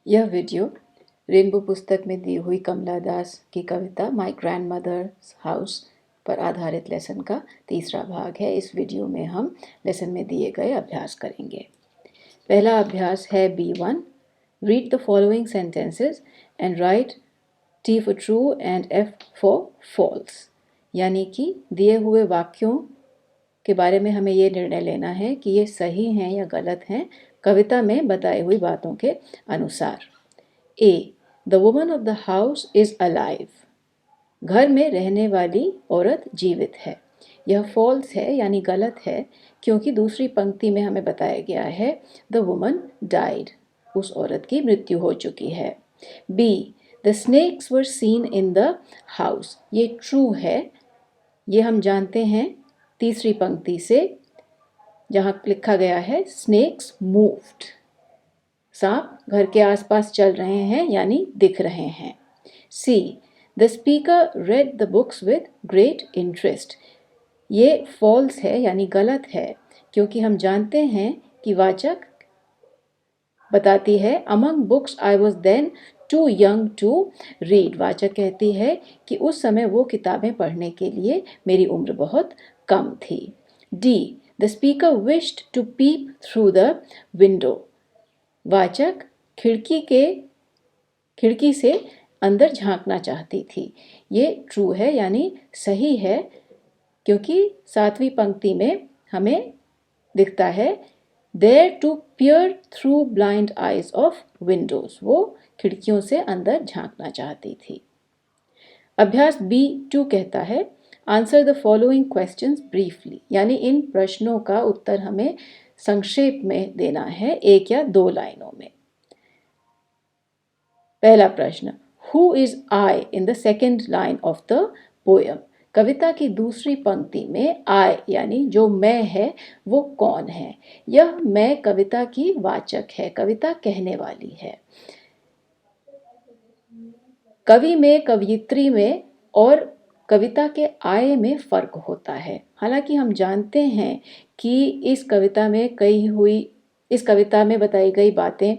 यह video rainbow पुस्तक में दी हुई कमला दास की कविता माई ग्रैंड मदर्स हाउस पर आधारित लेसन का तीसरा भाग है। इस वीडियो में हम लेसन में दिए गए अभ्यास करेंगे। पहला अभ्यास है B1। Read the following sentences and write T for true and F for false. यानी कि दिए हुए वाक्यों के बारे में हमें ये निर्णय लेना है कि ये सही हैं या गलत हैं कविता में बताई हुई बातों के अनुसार। A. The woman of the house is alive. घर में रहने वाली औरत जीवित है। यह फॉल्स है यानी गलत है क्योंकि दूसरी पंक्ति में हमें बताया गया है The woman died. उस औरत की मृत्यु हो चुकी है। B. The snakes were seen in the house. ये ट्रू है। ये हम जानते हैं तीसरी पंक्ति से जहाँ लिखा गया है Snakes moved. सांप घर के आसपास चल रहे हैं यानी दिख रहे हैं। C. The speaker read the books with great interest. ये फॉल्स है यानी गलत है क्योंकि हम जानते हैं कि वाचक बताती है Among books I was then too young to read. वाचक कहती है कि उस समय वो किताबें पढ़ने के लिए मेरी उम्र बहुत कम थी। D. The speaker wished to peep through the window. वाचक खिड़की से अंदर झांकना चाहती थी। ये ट्रू है यानी सही है क्योंकि सातवीं पंक्ति में हमें दिखता है There to peer through blind eyes of windows. वो खिड़कियों से अंदर झांकना चाहती थी। अभ्यास B2 कहता है Answer the following questions briefly. यानी इन प्रश्नों का उत्तर हमें संक्षेप में देना है, एक या दो लाइनों में। पहला प्रश्न Who is I in the second line of the poem? कविता की दूसरी पंक्ति में I यानी जो मैं है वो कौन है? यह मैं कविता की वाचक है, कविता कहने वाली है। कवि में, कवयित्री में और कविता के आय में फर्क होता है। हालांकि हम जानते हैं कि इस कविता में बताई गई बातें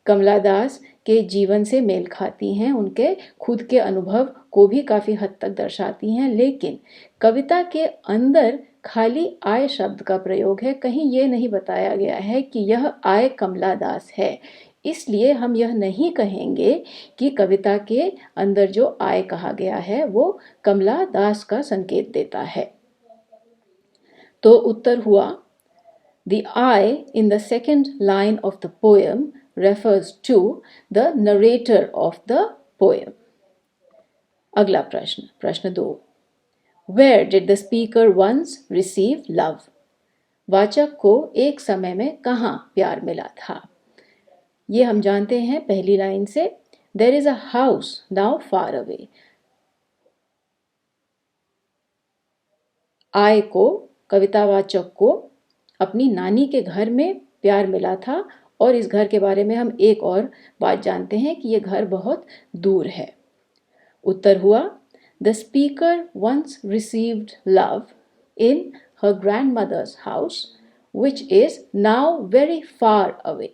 कमला दास के जीवन से मेल खाती हैं, उनके खुद के अनुभव को भी काफ़ी हद तक दर्शाती हैं, लेकिन कविता के अंदर खाली आय शब्द का प्रयोग है। कहीं ये नहीं बताया गया है कि यह आय कमला दास है। इसलिए हम यह नहीं कहेंगे कि कविता के अंदर जो आय कहा गया है वो कमला दास का संकेत देता है। तो उत्तर हुआ The I in the second line of the poem refers to the narrator of the poem. अगला प्रश्न 2। Where did the speaker once receive love? वाचक को एक समय में कहाँ प्यार मिला था? ये हम जानते हैं पहली लाइन से There is a house now far away. I को कवितावाचक को अपनी नानी के घर में प्यार मिला था और इस घर के बारे में हम एक और बात जानते हैं कि ये घर बहुत दूर है। उत्तर हुआ The speaker once received love in her grandmother's house, which is now very far away.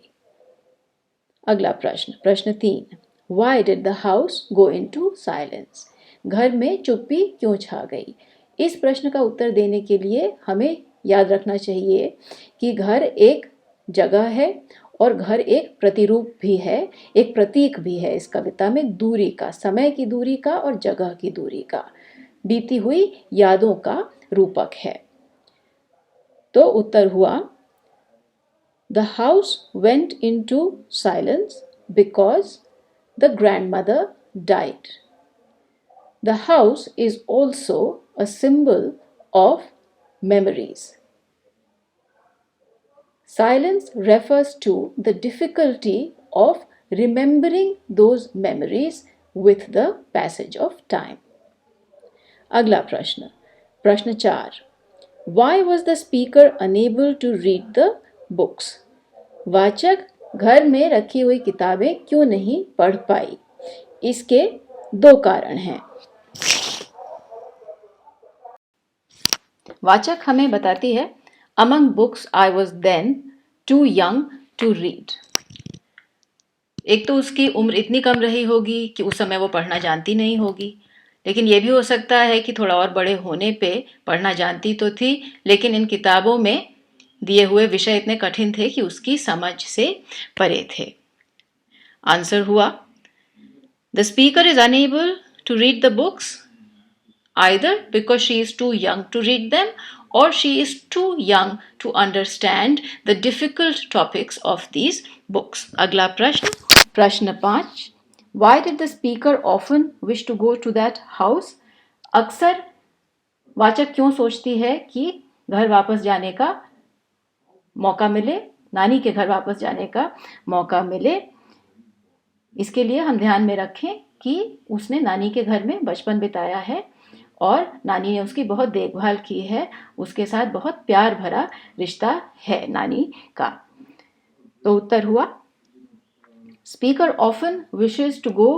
अगला प्रश्न 3। Why did the house go into silence? घर में चुप्पी क्यों छा गई? इस प्रश्न का उत्तर देने के लिए हमें याद रखना चाहिए कि घर एक जगह है और घर एक प्रतिरूप भी है, एक प्रतीक भी है इस कविता में दूरी का, समय की दूरी का और जगह की दूरी का, बीती हुई यादों का रूपक है। तो उत्तर हुआ The house went into silence because the grandmother died. The house is also a symbol of memories. Silence refers to the difficulty of remembering those memories with the passage of time. अगला प्रश्न 4। Why was the speaker unable to read the books? वाचक घर में रखी हुई किताबें क्यों नहीं पढ़ पाई? इसके दो कारण हैं। वाचक हमें बताती है Among books I was then too young to read. एक तो उसकी उम्र इतनी कम रही होगी कि उस समय वो पढ़ना जानती नहीं होगी, लेकिन ये भी हो सकता है कि थोड़ा और बड़े होने पे पढ़ना जानती तो थी, लेकिन इन किताबों में दिए हुए विषय इतने कठिन थे कि उसकी समझ से परे थे। आंसर हुआ, the speaker is unable to read the books either because she is too young to read them or she is too young to understand the difficult topics of these books. अगला प्रश्न, प्रश्न 5, why did the speaker often wish to go to that house? अक्सर वाचक क्यों सोचती है कि घर वापस जाने का मौका मिले, नानी के घर वापस जाने का मौका मिले? इसके लिए हम ध्यान में रखें कि उसने नानी के घर में बचपन बिताया है और नानी ने उसकी बहुत देखभाल की है, उसके साथ बहुत प्यार भरा रिश्ता है नानी का। तो उत्तर हुआ, speaker often wishes to go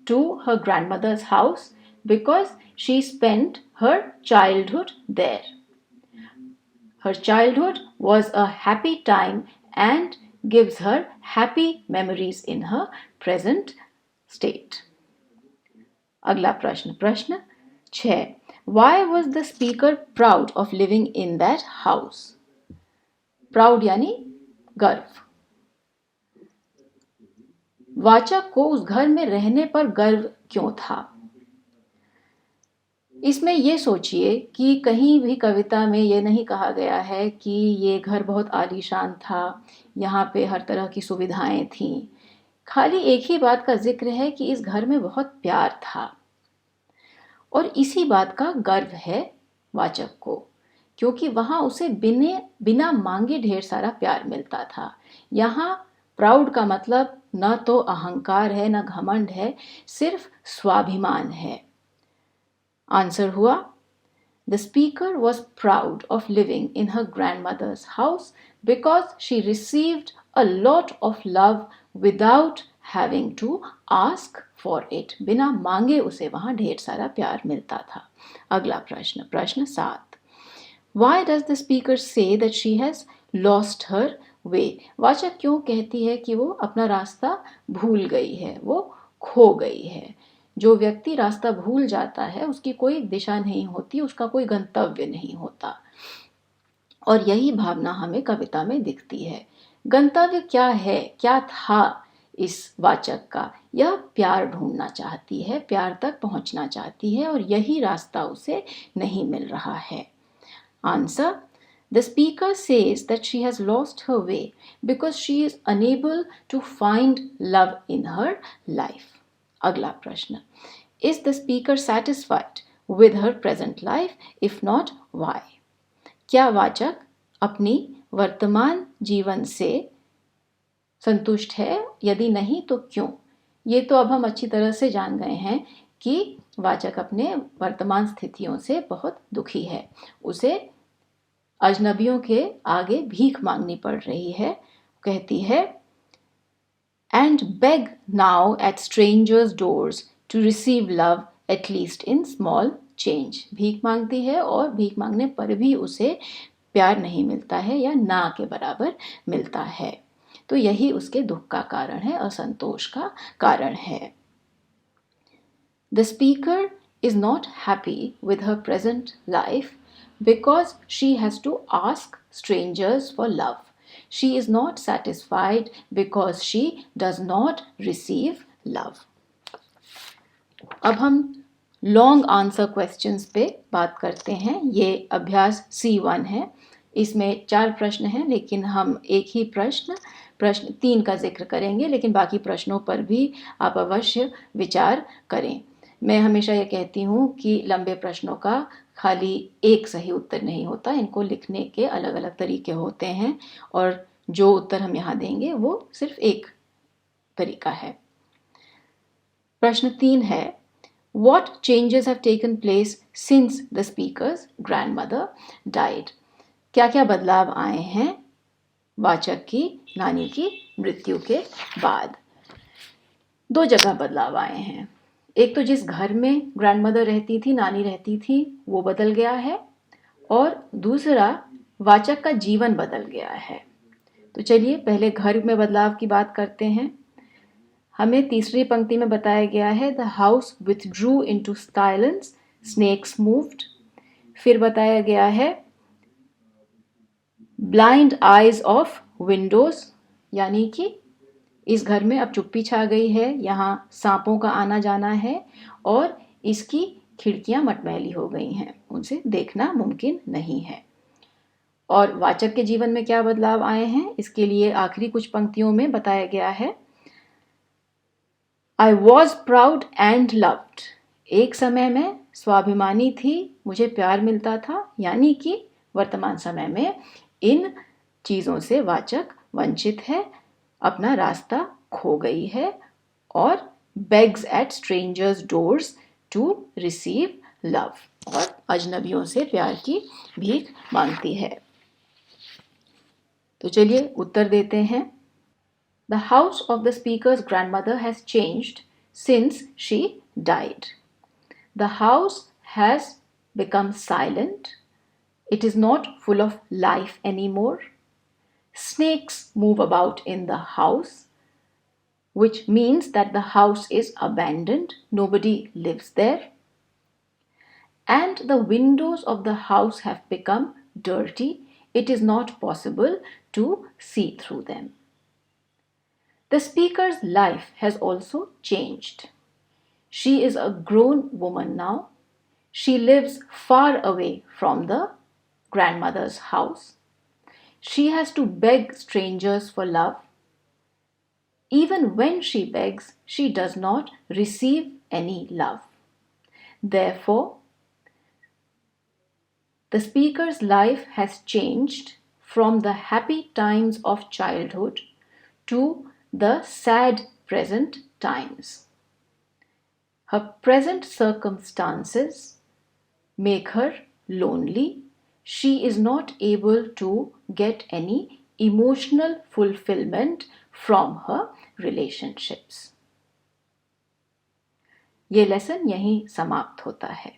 to her grandmother's house because she spent her childhood there. Her childhood was a happy time and gives her happy memories in her present state. अगला प्रश्न, प्रश्न 6, why was the speaker proud of living in that house? Proud यानी गर्व। वाचक को उस घर में रहने पर गर्व क्यों था? इसमें ये सोचिए कि कहीं भी कविता में ये नहीं कहा गया है कि ये घर बहुत आलीशान था, यहाँ पे हर तरह की सुविधाएं थीं। खाली एक ही बात का जिक्र है कि इस घर में बहुत प्यार था और इसी बात का गर्व है वाचक को, क्योंकि वहाँ उसे बिना मांगे ढेर सारा प्यार मिलता था। यहाँ प्राउड का मतलब न तो अहंकार है न घमंड है, सिर्फ स्वाभिमान है। आंसर हुआ, the speaker was proud of living in her grandmother's house because she received a lot of love without having to ask for it. बिना मांगे उसे वहां ढेर सारा प्यार मिलता था। अगला प्रश्न, प्रश्न 7, why does the speaker say that she has lost her way? वाचक क्यों कहती है कि वो अपना रास्ता भूल गई है, वो खो गई है? जो व्यक्ति रास्ता भूल जाता है उसकी कोई दिशा नहीं होती, उसका कोई गंतव्य नहीं होता, और यही भावना हमें कविता में दिखती है। गंतव्य क्या है, क्या था इस वाचक का? यह प्यार ढूंढना चाहती है, प्यार तक पहुंचना चाहती है, और यही रास्ता उसे नहीं मिल रहा है। Answer, the speaker says that she has lost her way because she is unable to find love in her life. अगला प्रश्न, is the speaker satisfied with her present life? If not, why? क्या वाचक अपनी वर्तमान जीवन से संतुष्ट है? यदि नहीं तो क्यों? ये तो अब हम अच्छी तरह से जान गए हैं कि वाचक अपने वर्तमान स्थितियों से बहुत दुखी है, उसे अजनबियों के आगे भीख मांगनी पड़ रही है। कहती है, and beg now at strangers' doors to receive love at least in small change. भीख मांगती है और भीख मांगने पर भी उसे प्यार नहीं मिलता है या ना के बराबर मिलता है। तो यही उसके दुख का कारण है, असंतोष का कारण है। The speaker is not happy with her present life because she has to ask strangers for love. She is not satisfied because she does not receive love. अब हम लॉन्ग आंसर क्वेश्चंस पे बात करते हैं। ये अभ्यास C1 है, इसमें 4 प्रश्न हैं, लेकिन हम एक ही प्रश्न 3 का जिक्र करेंगे, लेकिन बाकी प्रश्नों पर भी आप अवश्य विचार करें। मैं हमेशा ये कहती हूँ कि लंबे प्रश्नों का खाली एक सही उत्तर नहीं होता, इनको लिखने के अलग अलग तरीके होते हैं, और जो उत्तर हम यहाँ देंगे वो सिर्फ एक तरीका है। प्रश्न 3 है, What changes have taken place since the speaker's grandmother died? क्या क्या बदलाव आए हैं वाचक की नानी की मृत्यु के बाद? 2 जगह बदलाव आए हैं। एक तो जिस घर में ग्रैंडमदर रहती थी, नानी रहती थी, वो बदल गया है, और दूसरा वाचक का जीवन बदल गया है। तो चलिए पहले घर में बदलाव की बात करते हैं। हमें तीसरी पंक्ति में बताया गया है the house withdrew into silence, snakes moved. फिर बताया गया है ब्लाइंड आइज ऑफ विंडोज, यानी कि इस घर में अब चुप्पी छा गई है, यहाँ सांपों का आना जाना है और इसकी खिड़कियां मटमैली हो गई हैं, उनसे देखना मुमकिन नहीं है। और वाचक के जीवन में क्या बदलाव आए हैं, इसके लिए आखिरी कुछ पंक्तियों में बताया गया है I was proud and loved. एक समय में स्वाभिमानी थी, मुझे प्यार मिलता था, यानी कि वर्तमान समय में इन चीज़ों से वाचक वंचित है, अपना रास्ता खो गई है और begs at strangers' doors to receive love, और अजनबियों से प्यार की भीख मांगती है। तो चलिए उत्तर देते हैं। The house of the speaker's grandmother has changed since she died. The house has become silent. It is not full of life anymore. Snakes move about in the house, which means that the house is abandoned, nobody lives there. And the windows of the house have become dirty, it is not possible to see through them. The speaker's life has also changed. She is a grown woman now. She lives far away from the grandmother's house. She has to beg strangers for love. Even when she begs, she does not receive any love. Therefore, the speaker's life has changed from the happy times of childhood to the sad present times. Her present circumstances make her lonely. She is not able to get any emotional fulfillment from her relationships. ये lesson यहीं समाप्त होता है।